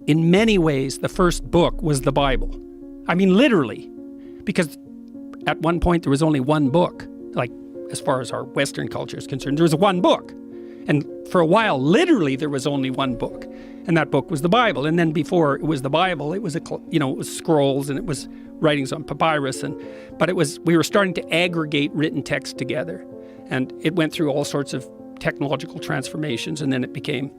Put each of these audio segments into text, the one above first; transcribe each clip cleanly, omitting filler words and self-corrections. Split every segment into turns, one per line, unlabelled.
in many ways, the first book was the Bible. I mean, literally, because at one point there was only one book. Like, as far as our Western culture is concerned, there was one book. And for a while, literally, there was only one book. And that book was the Bible. And then before it was the Bible, it was it was scrolls, and it was writings on papyrus. But we were starting to aggregate written text together. And it went through all sorts of technological transformations, and then it became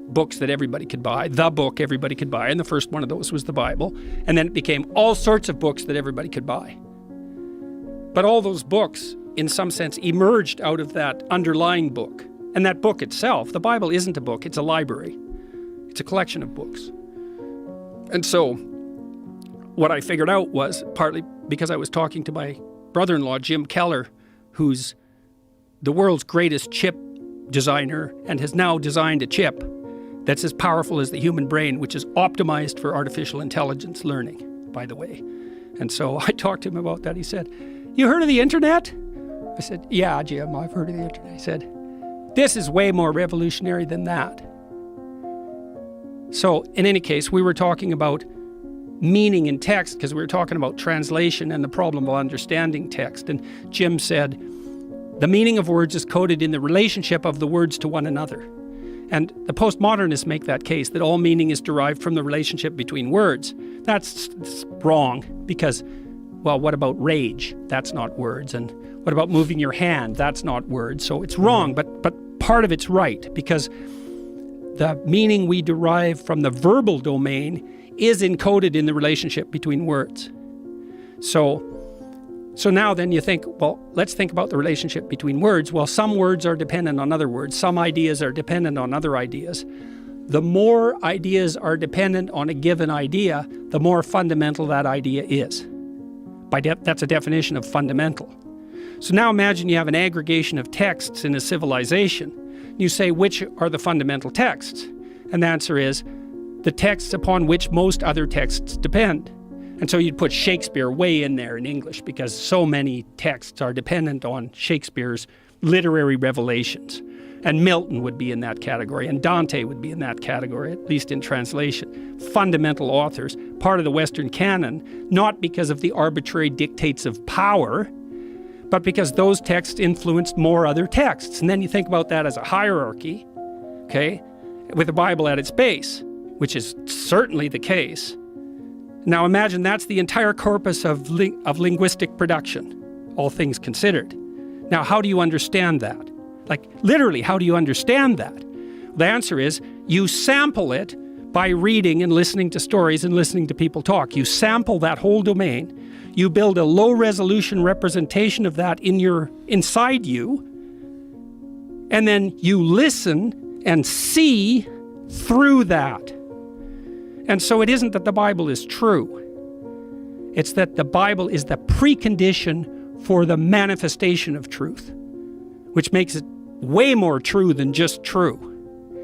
books that everybody could buy, the book everybody could buy, and the first one of those was the Bible. And then it became all sorts of books that everybody could buy. But all those books, in some sense, emerged out of that underlying book. And that book itself, the Bible isn't a book, it's a library. It's a collection of books. And so what I figured out was, partly because I was talking to my brother-in-law, Jim Keller, who's the world's greatest chip designer and has now designed a chip that's as powerful as the human brain, which is optimized for artificial intelligence learning, by the way. And so I talked to him about that. He said, "You heard of the internet?" I said, "Yeah, Jim, I've heard of the internet." He said, "This is way more revolutionary than that." So in any case, we were talking about meaning in text because we were talking about translation and the problem of understanding text. And Jim said, the meaning of words is coded in the relationship of the words to one another. And the postmodernists make that case, that all meaning is derived from the relationship between words. That's wrong because, well, what about rage? That's not words. And what about moving your hand? That's not words. So it's wrong, but part of it's right, because the meaning we derive from the verbal domain is encoded in the relationship between words. So now then you think, well, let's think about the relationship between words. Well, some words are dependent on other words. Some ideas are dependent on other ideas. The more ideas are dependent on a given idea, the more fundamental that idea is. That's a definition of fundamental. So now imagine you have an aggregation of texts in a civilization. You say, which are the fundamental texts? And the answer is the texts upon which most other texts depend. And so you'd put Shakespeare way in there in English because so many texts are dependent on Shakespeare's literary revelations. And Milton would be in that category, and Dante would be in that category, at least in translation. Fundamental authors, part of the Western canon, not because of the arbitrary dictates of power, but because those texts influenced more other texts. And then you think about that as a hierarchy, okay, with the Bible at its base, which is certainly the case. Now imagine that's the entire corpus of linguistic production, all things considered. Now, how do you understand that? Like, literally, how do you understand that? The answer is, you sample it by reading and listening to stories and listening to people talk. You sample that whole domain. You build a low-resolution representation of that inside you, and then you listen and see through that. And so it isn't that the Bible is true. It's that the Bible is the precondition for the manifestation of truth, which makes it way more true than just true.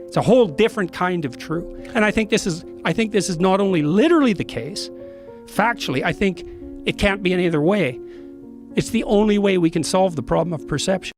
It's a whole different kind of true. And I think this is not only literally the case, factually, I think it can't be any other way. It's the only way we can solve the problem of perception.